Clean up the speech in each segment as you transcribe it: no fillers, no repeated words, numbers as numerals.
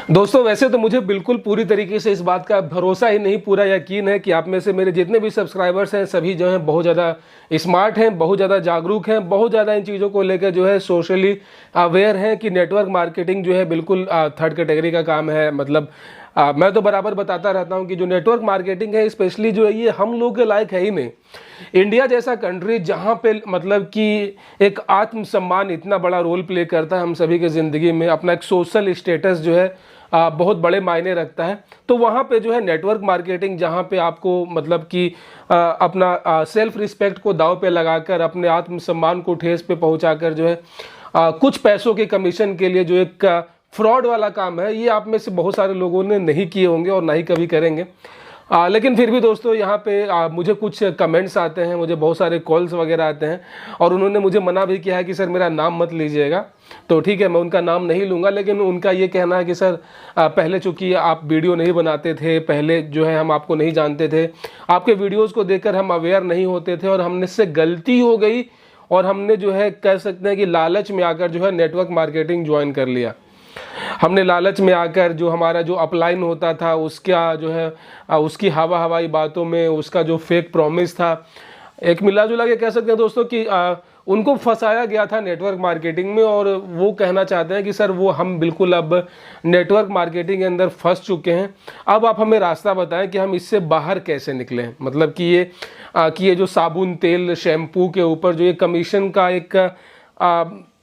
दोस्तों वैसे तो मुझे बिल्कुल पूरी तरीके से इस बात का भरोसा ही नहीं, पूरा यकीन है कि आप में से मेरे जितने भी सब्सक्राइबर्स हैं सभी जो हैं बहुत ज़्यादा स्मार्ट हैं, बहुत ज़्यादा जागरूक हैं, बहुत ज़्यादा इन चीज़ों को लेकर जो है सोशली अवेयर हैं कि नेटवर्क मार्केटिंग जो है बिल्कुल थर्ड कैटेगरी का काम है। मतलब मैं तो बराबर बताता रहता हूं कि जो नेटवर्क मार्केटिंग है स्पेशली जो है ये हम लोग के लायक है ही नहीं। इंडिया जैसा कंट्री जहां पे मतलब कि एक आत्मसम्मान इतना बड़ा रोल प्ले करता है हम सभी की ज़िंदगी में, अपना एक सोशल स्टेटस जो है बहुत बड़े मायने रखता है, तो वहाँ पे जो है नेटवर्क मार्केटिंग जहाँ पे आपको मतलब कि अपना सेल्फ रिस्पेक्ट को दांव पे लगाकर अपने आत्मसम्मान को ठेस पे पहुँचाकर जो है कुछ पैसों के कमीशन के लिए जो एक फ्रॉड वाला काम है, ये आप में से बहुत सारे लोगों ने नहीं किए होंगे और ना ही कभी करेंगे। लेकिन फिर भी दोस्तों यहाँ पे मुझे कुछ कमेंट्स आते हैं, मुझे बहुत सारे कॉल्स वगैरह आते हैं और उन्होंने मुझे मना भी किया है कि सर मेरा नाम मत लीजिएगा। तो ठीक है, मैं उनका नाम नहीं लूँगा, लेकिन उनका ये कहना है कि सर पहले चूँकि आप वीडियो नहीं बनाते थे, पहले जो है हम आपको नहीं जानते थे, आपके वीडियोज़ को देखकर हम अवेयर नहीं होते थे और हमने से गलती हो गई और हमने जो है कह सकते हैं कि लालच में आकर जो है नेटवर्क मार्केटिंग ज्वाइन कर लिया। हमने लालच में आकर जो हमारा जो अपलाइन होता था उसका जो है उसकी हवाई बातों में उसका जो फेक प्रॉमिस था, एक मिला जुला के कह सकते हैं दोस्तों कि उनको फंसाया गया था नेटवर्क मार्केटिंग में और वो कहना चाहते हैं कि सर वो हम बिल्कुल अब नेटवर्क मार्केटिंग के अंदर फंस चुके हैं, अब आप हमें रास्ता बताएं कि हम इससे बाहर कैसे निकलें। मतलब कि ये जो साबुन तेल शैम्पू के ऊपर जो ये कमीशन का एक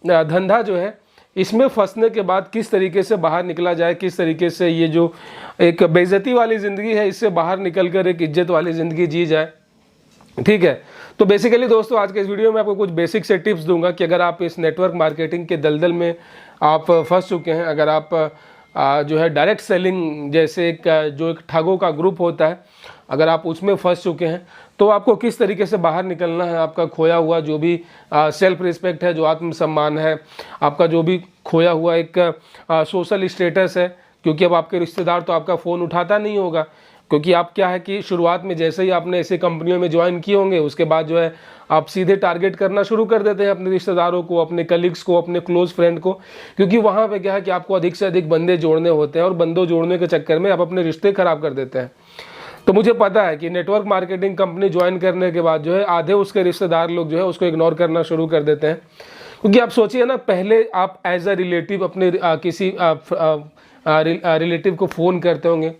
धंधा जो है, इसमें फंसने के बाद किस तरीके से बाहर निकला जाए, किस तरीके से ये जो एक बेइज्जती वाली ज़िंदगी है इससे बाहर निकलकर एक इज्जत वाली ज़िंदगी जी जाए। ठीक है, तो बेसिकली दोस्तों आज के इस वीडियो में आपको कुछ बेसिक से टिप्स दूंगा कि अगर आप इस नेटवर्क मार्केटिंग के दलदल में आप फंस चुके हैं, अगर आप जो है डायरेक्ट सेलिंग जैसे जो एक ठगों का ग्रुप होता है, अगर आप उसमें फंस चुके हैं तो आपको किस तरीके से बाहर निकलना है। आपका खोया हुआ जो भी सेल्फ रिस्पेक्ट है, जो आत्मसम्मान है, आपका जो भी खोया हुआ एक सोशल स्टेटस है, क्योंकि अब आपके रिश्तेदार तो आपका फ़ोन उठाता नहीं होगा, क्योंकि आप क्या है कि शुरुआत में जैसे ही आपने ऐसी कंपनियों में ज्वाइन किए होंगे उसके बाद जो है आप सीधे टारगेट करना शुरू कर देते हैं अपने रिश्तेदारों को, अपने कलीग्स को, अपने क्लोज फ्रेंड को, क्योंकि वहाँ पे क्या है कि आपको अधिक से अधिक बंदे जोड़ने होते हैं और बंदों जोड़ने के चक्कर में आप अपने रिश्ते खराब कर देते हैं। तो मुझे पता है कि नेटवर्क मार्केटिंग कंपनी ज्वाइन करने के बाद जो है आधे उसके रिश्तेदार लोग जो है उसको इग्नोर करना शुरू कर देते हैं, क्योंकि आप सोचिए ना, पहले आप एज अ रिलेटिव अपने किसी रिलेटिव को फ़ोन करते होंगे,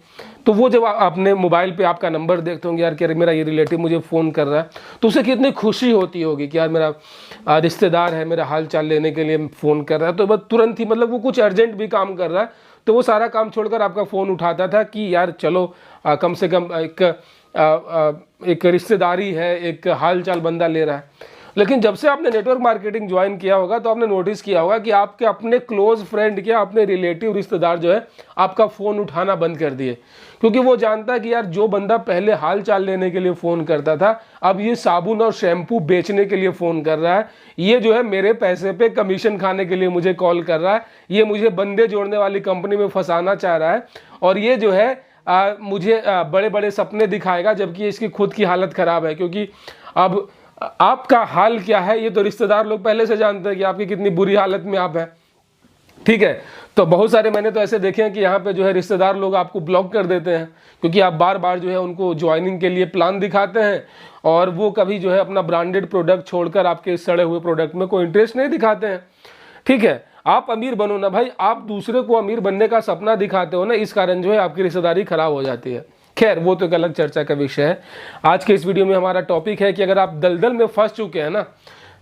तो वो जब अपने मोबाइल पे आपका नंबर देखते होंगे, यार कि मेरा ये रिलेटिव मुझे फ़ोन कर रहा है, तो उसे कितनी खुशी होती होगी कि यार मेरा रिश्तेदार है, मेरा हाल चाल लेने के लिए फ़ोन कर रहा है। तो बस तुरंत ही, मतलब वो कुछ अर्जेंट भी काम कर रहा है तो वो सारा काम छोड़कर आपका फ़ोन उठाता था कि यार चलो कम से कम एक रिश्तेदारी है, एक हाल चाल बंदा ले रहा है। लेकिन जब से आपने नेटवर्क मार्केटिंग ज्वाइन किया होगा तो आपने नोटिस किया होगा कि आपके अपने क्लोज फ्रेंड के, अपने रिलेटिव रिश्तेदार जो है आपका फ़ोन उठाना बंद कर दिए, क्योंकि वो जानता है कि यार जो बंदा पहले हाल चाल लेने के लिए फ़ोन करता था अब ये साबुन और शैम्पू बेचने के लिए फ़ोन कर रहा है, ये जो है मेरे पैसे पे कमीशन खाने के लिए मुझे कॉल कर रहा है, ये मुझे बंदे जोड़ने वाली कंपनी में फंसाना चाह रहा है और ये जो है मुझे बड़े बड़े सपने दिखाएगा, जबकि इसकी खुद की हालत ख़राब है। क्योंकि अब आपका हाल क्या है ये तो रिश्तेदार लोग पहले से जानते हैं कि आपकी कितनी बुरी हालत में आप हैं। ठीक है, तो बहुत सारे मैंने तो ऐसे देखे हैं कि यहाँ पे जो है रिश्तेदार लोग आपको ब्लॉक कर देते हैं, क्योंकि आप बार बार जो है उनको ज्वाइनिंग के लिए प्लान दिखाते हैं और वो कभी जो है अपना ब्रांडेड प्रोडक्ट छोड़कर आपके सड़े हुए प्रोडक्ट में कोई इंटरेस्ट नहीं दिखाते हैं। ठीक है, आप अमीर बनो ना भाई, आप दूसरे को अमीर बनने का सपना दिखाते हो ना, इस कारण जो है आपकी रिश्तेदारी खराब हो जाती है। खैर वो तो एक अलग चर्चा का विषय है। आज के इस वीडियो में हमारा टॉपिक है कि अगर आप दलदल में फंस चुके हैं ना,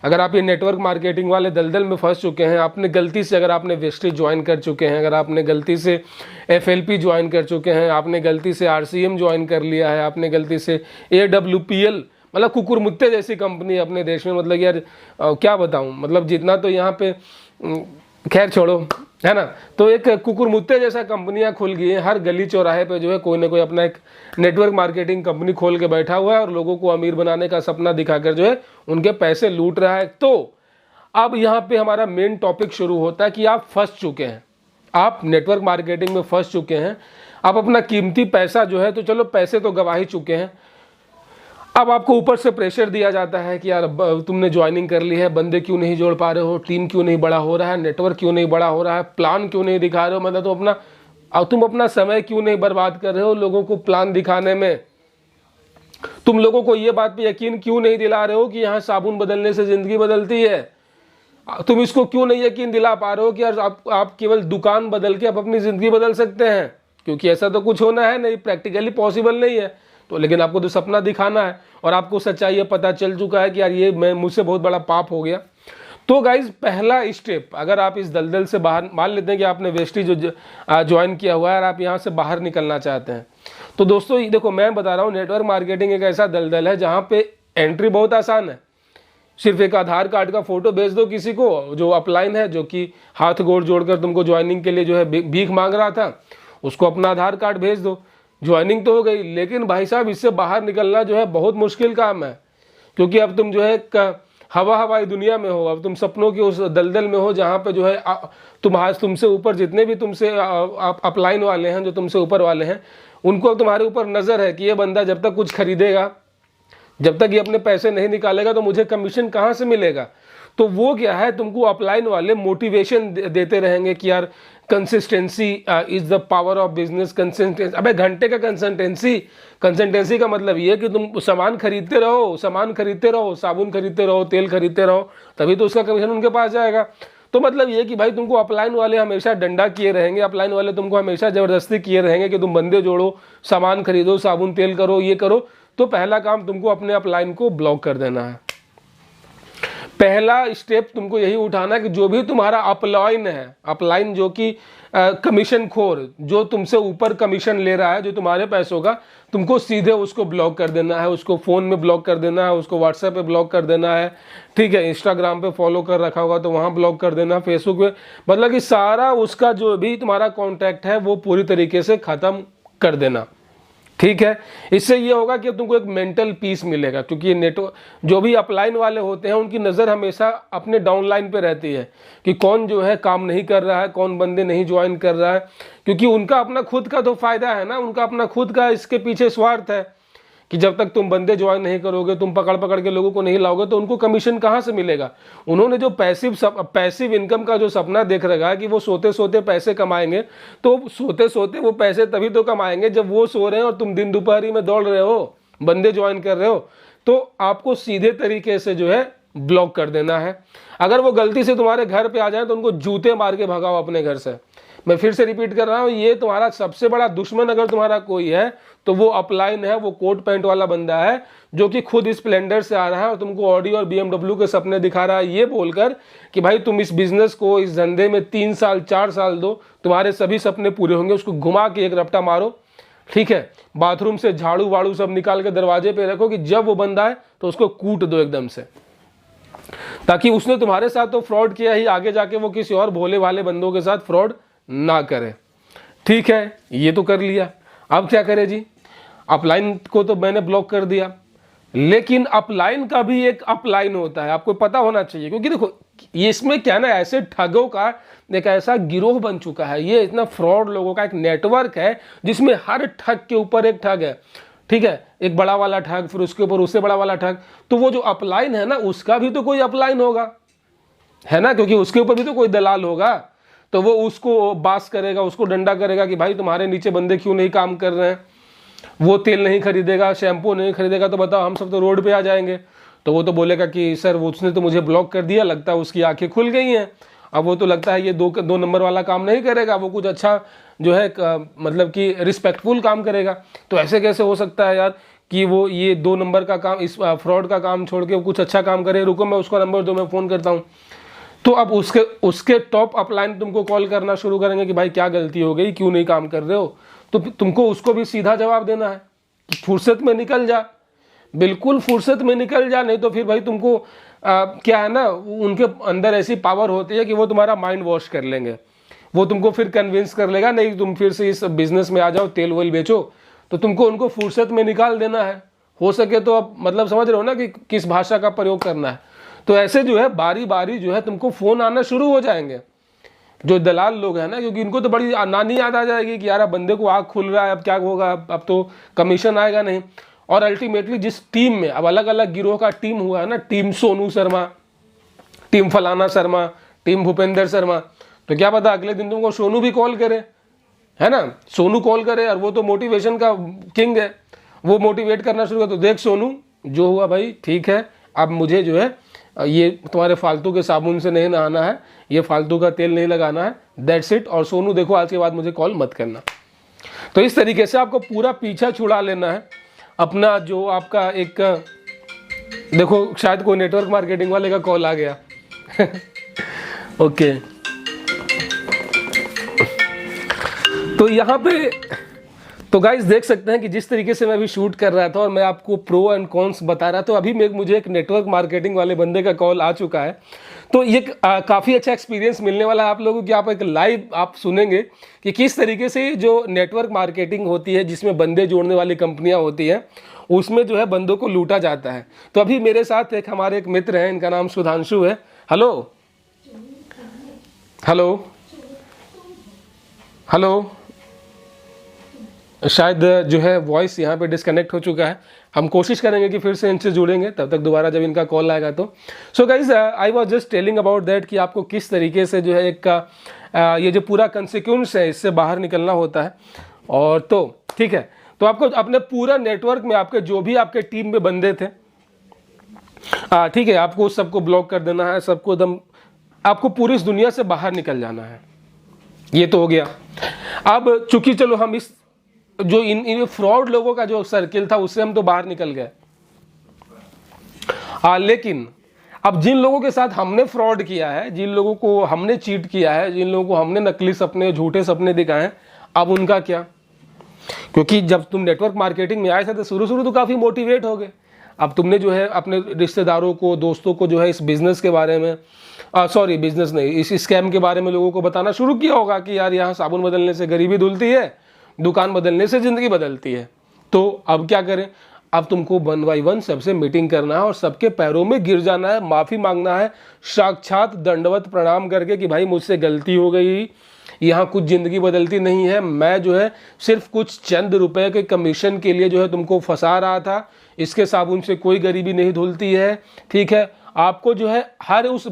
अगर आप ये नेटवर्क मार्केटिंग वाले दलदल में फंस चुके हैं, आपने गलती से, अगर आपने वेस्टेज ज्वाइन कर चुके हैं, अगर आपने गलती से FLP ज्वाइन कर चुके हैं, आपने गलती से RCM ज्वाइन कर लिया है, आपने गलती से AWPL, मतलब कुकुर मुत्ते जैसी कंपनी है अपने देश में, मतलब यार क्या बताऊँ, मतलब जितना तो यहाँ पे खैर छोड़ो, है ना। तो एक कुकुर मुत्ते जैसा कंपनियां खुल गई हैं, हर गली चौराहे पे जो है कोई ना कोई अपना एक नेटवर्क मार्केटिंग कंपनी खोल के बैठा हुआ है और लोगों को अमीर बनाने का सपना दिखाकर जो है उनके पैसे लूट रहा है। तो अब यहाँ पे हमारा मेन टॉपिक शुरू होता है कि आप फंस चुके हैं, आप नेटवर्क मार्केटिंग में फंस चुके हैं, आप अपना कीमती पैसा जो है, तो चलो पैसे तो गवा ही चुके हैं, अब आपको ऊपर से प्रेशर दिया जाता है कि यार तुमने ज्वाइनिंग कर ली है, बंदे क्यों नहीं जोड़ पा रहे हो, टीम क्यों नहीं बड़ा हो रहा है, नेटवर्क क्यों नहीं बड़ा हो रहा है, प्लान क्यों नहीं दिखा रहे हो, मतलब तो अपना और तुम अपना समय क्यों नहीं बर्बाद कर रहे हो लोगों को प्लान दिखाने में? तुम लोगों को ये बात पे यकीन क्यों नहीं दिला रहे हो कि यहाँ साबुन बदलने से जिंदगी बदलती है? तुम इसको क्यों नहीं यकीन दिला पा रहे हो कि यार आप केवल दुकान बदल के आप अपनी जिंदगी बदल सकते हैं? क्योंकि ऐसा तो कुछ होना है नहीं, प्रैक्टिकली पॉसिबल नहीं है। तो लेकिन आपको तो सपना दिखाना है और आपको सच्चाई ये पता चल चुका है कि यार ये मैं मुझसे बहुत बड़ा पाप हो गया। तो गाइज पहला स्टेप, अगर आप इस दलदल से बाहर, मान लेते हैं कि आपने वेस्टी जो ज्वाइन किया हुआ है और आप यहाँ से बाहर निकलना चाहते हैं, तो दोस्तों देखो मैं बता रहा हूँ, नेटवर्क मार्केटिंग एक ऐसा दलदल है जहाँ पे एंट्री बहुत आसान है। सिर्फ एक आधार कार्ड का फोटो भेज दो किसी को जो अपलाइन है, जो कि हाथ गोड़ जोड़कर तुमको ज्वाइनिंग के लिए जो है भीख मांग रहा था, उसको अपना आधार कार्ड भेज दो, ज्वाइनिंग तो हो गई। लेकिन भाई साहब इससे बाहर निकलना जो है बहुत मुश्किल काम है, क्योंकि अब तुम जो है हवाई दुनिया में हो, अब तुम सपनों की उस दलदल में हो जहाँ पे जो है तुमसे ऊपर जितने भी तुमसे अपलाइन वाले हैं, जो तुमसे ऊपर वाले हैं, उनको तुम्हारे ऊपर नज़र है कि ये बंदा जब तक कुछ खरीदेगा, जब तक ये अपने पैसे नहीं निकालेगा तो मुझे कमीशन कहाँ से मिलेगा। तो वो क्या है, तुमको अपलाइन वाले मोटिवेशन देते रहेंगे कि यार consistency is the power of business. Consistency, अबे घंटे का कंसिस्टेंसी का मतलब ये है कि तुम सामान खरीदते रहो, साबुन खरीदते रहो, तेल खरीदते रहो, तभी तो उसका कमीशन उनके पास जाएगा। तो मतलब ये कि भाई तुमको अपलाइन वाले हमेशा डंडा किए रहेंगे, अपलाइन वाले तुमको हमेशा ज़बरदस्ती किए रहेंगे कि तुम बंदे जोड़ो, सामान खरीदो, साबुन तेल करो, ये करो। तो पहला काम तुमको अपने अपलाइन को ब्लॉक कर देना है। पहला स्टेप तुमको यही उठाना है कि जो भी तुम्हारा अपलाइन है, अपलाइन जो कि कमीशन खोर, जो तुमसे ऊपर कमीशन ले रहा है जो तुम्हारे पैसों का, तुमको सीधे उसको ब्लॉक कर देना है। उसको फ़ोन में ब्लॉक कर देना है, उसको व्हाट्सएप पे ब्लॉक कर देना है, ठीक है। इंस्टाग्राम पे फॉलो कर रखा होगा तो वहाँ ब्लॉक कर देना, फेसबुक पे, मतलब कि सारा उसका जो भी तुम्हारा कॉन्टैक्ट है वो पूरी तरीके से ख़त्म कर देना, ठीक है। इससे ये होगा कि तुमको एक मेंटल पीस मिलेगा, क्योंकि ये नेटवर्क जो भी अपलाइन वाले होते हैं उनकी नज़र हमेशा अपने डाउनलाइन पे रहती है कि कौन जो है काम नहीं कर रहा है, कौन बंदे नहीं ज्वाइन कर रहा है, क्योंकि उनका अपना खुद का तो फायदा है ना, उनका अपना खुद का इसके पीछे स्वार्थ है कि जब तक तुम बंदे ज्वाइन नहीं करोगे, तुम पकड़ के लोगों को नहीं लाओगे तो उनको कमीशन कहाँ से मिलेगा। उन्होंने जो पैसिव इनकम का जो सपना देख रखा है कि वो सोते सोते पैसे कमाएंगे, तो सोते सोते वो पैसे तभी तो कमाएंगे जब वो सो रहे हैं और तुम दिन दोपहरी में दौड़ रहे हो, बंदे ज्वाइन कर रहे हो। तो आपको सीधे तरीके से जो है ब्लॉक कर देना है। अगर वो गलती से तुम्हारे घर पे आ जाए तो उनको जूते मार के भगाओ अपने घर से। मैं फिर से रिपीट कर रहा हूँ, ये तुम्हारा सबसे बड़ा दुश्मन अगर तुम्हारा कोई है तो वो अपलाइन है, वो कोट पैंट वाला बंदा है जो कि खुद स्प्लेंडर से आ रहा है और तुमको ऑडी और BMW के सपने दिखा रहा है, ये बोलकर कि भाई तुम इस बिजनेस को, इस धंधे में 3 साल 4 साल दो, तुम्हारे सभी सपने पूरे होंगे। उसको घुमा के एक रपटा मारो, ठीक है। बाथरूम से झाड़ू वाड़ू सब निकाल के दरवाजे पे रखो कि जब वो बंदा है तो उसको कूट दो एकदम से, ताकि उसने तुम्हारे साथ तो फ्रॉड किया ही, आगे जाके वो किसी और भोले वाले बंदों के साथ फ्रॉड ना करे, ठीक है। ये तो कर लिया, अब क्या करें जी। अपलाइन को तो मैंने ब्लॉक कर दिया, लेकिन अपलाइन का भी एक अपलाइन होता है, आपको पता होना चाहिए। क्योंकि देखो ये इसमें क्या ना, ऐसे ठगों का एक ऐसा गिरोह बन चुका है, ये इतना फ्रॉड लोगों का एक नेटवर्क है जिसमें हर ठग के ऊपर एक ठग है, ठीक है। एक बड़ा वाला ठग, फिर उसके ऊपर उससे बड़ा वाला ठग। तो वो जो अपलाइन है ना, उसका भी तो कोई अपलाइन होगा, है ना, क्योंकि उसके ऊपर भी तो कोई दलाल होगा। तो वो उसको बास करेगा, उसको डंडा करेगा कि भाई तुम्हारे नीचे बंदे क्यों नहीं काम कर रहे हैं। वो तेल नहीं खरीदेगा, शैम्पू नहीं खरीदेगा, तो बताओ हम सब तो रोड पे आ जाएंगे। तो वो तो बोलेगा कि सर उसने तो मुझे ब्लॉक कर दिया, लगता है उसकी आंखें खुल गई हैं, अब वो तो लगता है ये दो नंबर वाला काम नहीं करेगा, वो कुछ अच्छा जो है मतलब कि रिस्पेक्टफुल काम करेगा। तो ऐसे कैसे हो सकता है यार कि वो ये 2 नंबर का काम, इस फ्रॉड का काम छोड़ के कुछ अच्छा काम करे। रुको मैं उसका नंबर दो, मैं फ़ोन करता हूँ। तो अब उसके टॉप अपलाइन तुमको कॉल करना शुरू करेंगे कि भाई क्या गलती हो गई, क्यों नहीं काम कर रहे हो। तो तुमको उसको भी सीधा जवाब देना है, फुर्सत में निकल जा, बिल्कुल फुर्सत में निकल जा, नहीं तो फिर भाई तुमको क्या है ना, उनके अंदर ऐसी पावर होती है कि वो तुम्हारा माइंड वॉश कर लेंगे। वो तुमको फिर कन्विंस कर लेगा, नहीं तुम फिर से इस बिजनेस में आ जाओ, तेल वेल बेचो। तो तुमको उनको फुर्सत में निकाल देना है, हो सके तो। अब मतलब समझ रहे हो ना कि किस भाषा का प्रयोग करना है। तो ऐसे जो है बारी बारी जो है तुमको फ़ोन आना शुरू हो जाएंगे, जो दलाल लोग हैं ना, क्योंकि इनको तो बड़ी नानी याद आ जाएगी कि यार अब बंदे को आँख खुल रहा है, अब क्या होगा, अब तो कमीशन आएगा नहीं। और अल्टीमेटली जिस टीम में अब अलग अलग गिरोह का टीम हुआ है ना, टीम सोनू शर्मा, टीम फलाना शर्मा, टीम भूपेंद्र शर्मा, तो क्या पता अगले दिन तुमको सोनू भी कॉल करे, है ना। सोनू कॉल करे और वो तो मोटिवेशन का किंग है, वो मोटिवेट करना शुरू कर, तो देख सोनू जो हुआ भाई ठीक है, अब मुझे जो है ये तुम्हारे फालतू के साबुन से नहीं नहाना है, ये फालतू का तेल नहीं लगाना है, दैट्स इट। और सोनू देखो आज के बाद मुझे कॉल मत करना। तो इस तरीके से आपको पूरा पीछा छुड़ा लेना है अपना। जो आपका एक देखो शायद कोई नेटवर्क मार्केटिंग वाले का कॉल आ गया ओके। तो यहाँ पे तो गाइस देख सकते हैं कि जिस तरीके से मैं अभी शूट कर रहा था और मैं आपको प्रो एंड कॉन्स बता रहा था, तो अभी मुझे एक नेटवर्क मार्केटिंग वाले बंदे का कॉल आ चुका है। तो ये काफ़ी अच्छा एक्सपीरियंस मिलने वाला है आप लोगों की। आप एक लाइव आप सुनेंगे कि किस तरीके से जो नेटवर्क मार्केटिंग होती है, जिसमें बंदे जोड़ने वाली कंपनियां होती हैं, उसमें जो है बंदों को लूटा जाता है। तो अभी मेरे साथ एक हमारे एक मित्र हैं, इनका नाम सुधांशु है। हेलो हेलो हेलो, शायद जो है वॉइस यहाँ पे डिस्कनेक्ट हो चुका है। हम कोशिश करेंगे कि फिर से इनसे जुड़ेंगे, तब तक दोबारा जब इनका कॉल आएगा तो। So guys I was just telling about that कि आपको किस तरीके से जो है एक ये जो पूरा कंसिक्वेंस है इससे बाहर निकलना होता है। और तो ठीक है, तो आपको अपने पूरा नेटवर्क में आपके जो भी आपके टीम में बंदे थे, ठीक है, आपको सबको ब्लॉक कर देना है, सबको एकदम आपको पूरी इस दुनिया से बाहर निकल जाना है। ये तो हो गया। अब चूंकि चलो हम इस जो इन फ्रॉड लोगों का जो सर्किल था उससे हम तो बाहर निकल गए, लेकिन अब जिन लोगों के साथ हमने फ्रॉड किया है, जिन लोगों को हमने चीट किया है, जिन लोगों को हमने नकली सपने झूठे सपने दिखाए हैं, अब उनका क्या? क्योंकि जब तुम नेटवर्क मार्केटिंग में आए थे तो शुरू तो काफ़ी मोटिवेट हो गए। अब तुमने जो है अपने रिश्तेदारों को, दोस्तों को जो है इस बिज़नेस के बारे में, सॉरी बिज़नेस नहीं, इस स्कैम के बारे में लोगों को बताना शुरू किया होगा कि यार यहाँ साबुन बदलने से गरीबी धुलती है, दुकान बदलने से ज़िंदगी बदलती है। तो अब क्या करें? अब तुमको 1 बाय 1 सबसे मीटिंग करना है और सबके पैरों में गिर जाना है, माफ़ी मांगना है, साक्षात दंडवत प्रणाम करके कि भाई मुझसे गलती हो गई, यहाँ कुछ ज़िंदगी बदलती नहीं है, मैं जो है सिर्फ कुछ चंद रुपए के कमीशन के लिए जो है तुमको फंसा रहा था, इसके साबुन से कोई गरीबी नहीं धुलती है। ठीक है, आपको जो है हर उस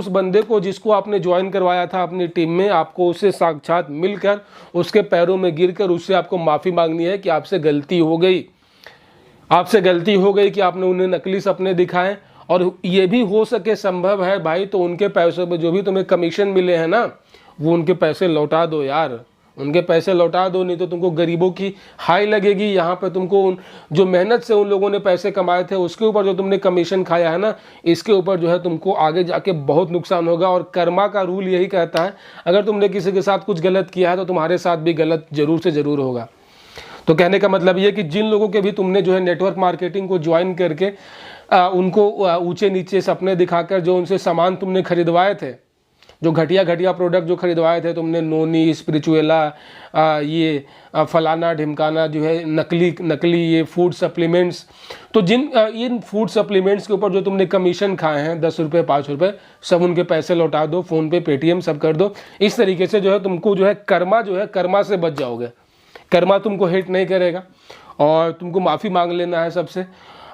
बंदे को जिसको आपने ज्वाइन करवाया था अपनी टीम में, आपको उससे साक्षात मिलकर उसके पैरों में गिरकर उससे आपको माफ़ी मांगनी है कि आपसे गलती हो गई, कि आपने उन्हें नकली सपने दिखाए। और ये भी हो सके संभव है भाई, तो उनके पैसों पे जो भी तुम्हें कमीशन मिले हैं ना, वो उनके पैसे लौटा दो यार, उनके पैसे लौटा दो, नहीं तो तुमको गरीबों की हाई लगेगी। यहाँ पे तुमको जो मेहनत से उन लोगों ने पैसे कमाए थे उसके ऊपर जो तुमने कमीशन खाया है ना, इसके ऊपर जो है तुमको आगे जाके बहुत नुकसान होगा। और कर्मा का रूल यही कहता है, अगर तुमने किसी के साथ कुछ गलत किया है तो तुम्हारे साथ भी गलत जरूर से ज़रूर होगा। तो कहने का मतलब ये कि जिन लोगों के भी तुमने जो है नेटवर्क मार्केटिंग को ज्वाइन करके उनको ऊंचे नीचे सपने दिखाकर जो उनसे सामान तुमने खरीदवाए थे, जो घटिया प्रोडक्ट जो खरीदवाए थे तुमने, नोनी, स्पिरिचुएला, ये फलाना ढिमकाना जो है नकली ये फूड सप्लीमेंट्स, तो इन फूड सप्लीमेंट्स के ऊपर जो तुमने कमीशन खाए हैं 10 रुपये 5 रुपये, सब उनके पैसे लौटा दो, फ़ोन पे पेटीएम सब कर दो। इस तरीके से जो है तुमको जो है कर्मा से बच जाओगे। कर्मा तुमको हिट नहीं करेगा और तुमको माफ़ी मांग लेना है सबसे,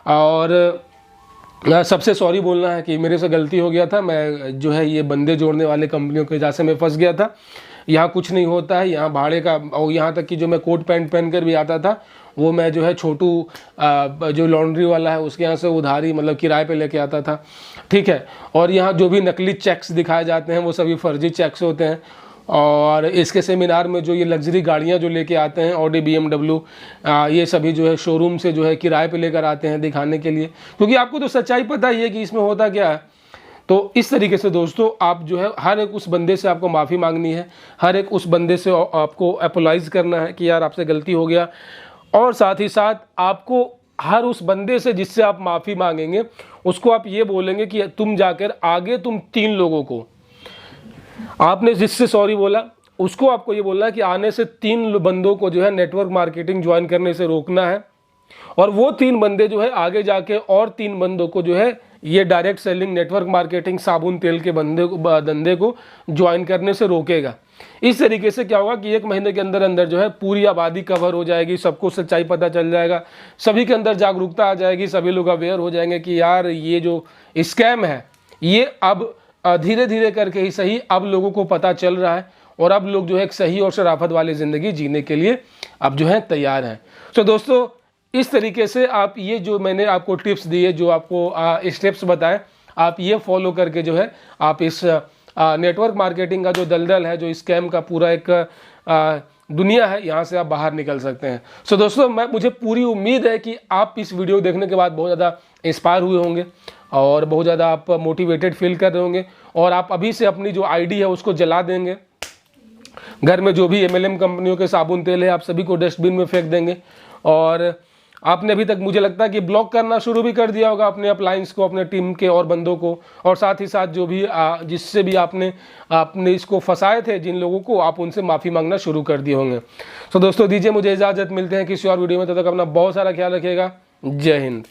और सबसे सॉरी बोलना है कि मेरे से गलती हो गया था, मैं जो है ये बंदे जोड़ने वाले कंपनियों के वजह से मैं फंस गया था, यहाँ कुछ नहीं होता है, यहाँ भाड़े का, और यहाँ तक कि जो मैं कोट पैंट पहन कर भी आता था वो मैं जो है छोटू जो लॉन्ड्री वाला है उसके यहाँ से उधारी मतलब किराए पे लेके आता था। ठीक है, और यहाँ जो भी नकली चेक्स दिखाए जाते हैं वो सभी फर्जी चेक्स होते हैं। और इसके सेमिनार में जो ये लग्जरी गाड़ियाँ जो लेके आते हैं, ऑडी BMW, ये सभी जो है शोरूम से जो है किराए पे लेकर आते हैं दिखाने के लिए, क्योंकि आपको तो सच्चाई पता ही है कि इसमें होता क्या है। तो इस तरीके से दोस्तों आप जो है हर एक उस बंदे से आपको माफ़ी मांगनी है, हर एक उस बंदे से आपको अपोलाइज करना है कि यार आपसे गलती हो गया। और साथ ही साथ आपको हर उस बंदे से जिससे आप माफ़ी मांगेंगे उसको आप ये बोलेंगे कि तुम जाकर आगे तुम 3 लोगों को, आपने जिससे सॉरी बोला उसको आपको ये बोलना है कि आने से 3 बंदों को जो है नेटवर्क मार्केटिंग ज्वाइन करने से रोकना है, और वो 3 बंदे जो है आगे जाके और 3 बंदों को जो है ये डायरेक्ट सेलिंग नेटवर्क मार्केटिंग साबुन तेल के धंधे को ज्वाइन करने से रोकेगा। इस तरीके से क्या होगा कि 1 महीने के अंदर अंदर जो है पूरी आबादी कवर हो जाएगी, सबको सच्चाई पता चल जाएगा, सभी के अंदर जागरूकता आ जाएगी, सभी लोग अवेयर हो जाएंगे कि यार ये जो स्कैम है ये अब धीरे धीरे करके ही सही अब लोगों को पता चल रहा है, और अब लोग जो है एक सही और शराफत वाली ज़िंदगी जीने के लिए अब जो है तैयार हैं। तो दोस्तों इस तरीके से आप ये जो मैंने आपको टिप्स दिए, जो आपको स्टेप्स बताए, आप ये फॉलो करके जो है आप इस नेटवर्क मार्केटिंग का जो दलदल है, जो स्कैम का पूरा एक दुनिया है, यहाँ से आप बाहर निकल सकते हैं। सो दोस्तों मुझे पूरी उम्मीद है कि आप इस वीडियो देखने के बाद बहुत ज़्यादा इंस्पायर हुए होंगे और बहुत ज़्यादा आप मोटिवेटेड फील कर रहे होंगे और आप अभी से अपनी जो आईडी है उसको जला देंगे। घर में जो भी MLM कंपनियों के साबुन तेल है आप सभी को डस्टबिन में फेंक देंगे। और आपने अभी तक मुझे लगता है कि ब्लॉक करना शुरू भी कर दिया होगा अपने अप्लायंस को, अपने टीम के और बंदों को, और साथ ही साथ जो भी जिससे भी आपने इसको फंसाए थे, जिन लोगों को, आप उनसे माफ़ी मांगना शुरू कर दिए होंगे। तो दोस्तों दीजिए मुझे इजाज़त, मिलते हैं किसी और वीडियो में, तब तक अपना बहुत सारा ख्याल रखिएगा। जय हिंद।